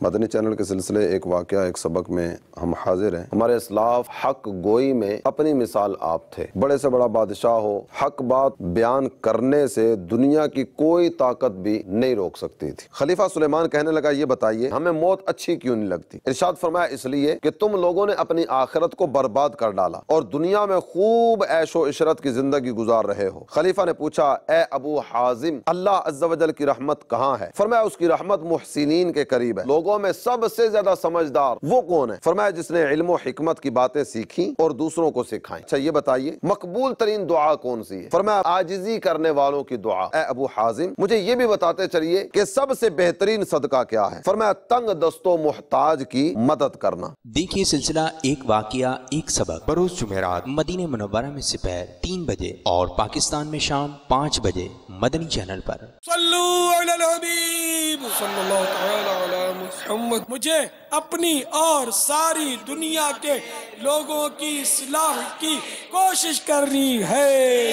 مدنی channel کے سلسلے ایک واقعہ ایک سبق میں ہم حاضر ہیں۔ ہمارے اسلاف حق گوئی میں اپنی مثال آپ تھے۔ بڑے سے بڑا بادشاہ ہو، حق بات بیان کرنے سے دنیا کی کوئی طاقت بھی نہیں روک سکتی تھی۔ خلیفہ سلیمان کہنے لگا یہ بتائیے ہمیں موت اچھی کیوں نہیں لگتی؟ ارشاد فرمایا اس لیے کہ تم لوگوں نے اپنی آخرت کو برباد کر ڈالا اور دنیا میں خوب عیش و عشرت کی زندگی گزار رہے ہو۔ خلیفہ نے پوچھا اے ابو حازم اللہ عز و جل کی رحمت کہاں ہے؟ فرمایا اس کی رحمت محسنین کے قریب ہے۔ لوگوں میں سب سے زیادہ سمجھدار وہ کون ہے؟ فرمایا جس نے علم و حکمت کی باتیں سیکھی اور دوسروں کو سکھائیں۔ اچھا یہ بتائیے مقبول ترین دعا کون سی ہے؟ فرمایا عاجزی کرنے والوں کی دعا۔ اے ابو حازم مجھے یہ بھی بتاتے چلیے کہ سب سے بہترین صدقہ کیا ہے؟ فرمایا تنگ دست و محتاج کی مدد کرنا۔ دیکھیے سلسلہ ایک واقعہ ایک سبق بروز جمعرات مدینہ منورہ میں دوپہر 3 بجے اور پاکستان میں شام 5 بجے مدنی چینل پر۔ صلو علی الحبیب صلی اللہ تعالی علی محمد۔ مجھے اپنی اور ساری دنیا کے لوگوں کی اصلاح کی کوشش کرنی ہے۔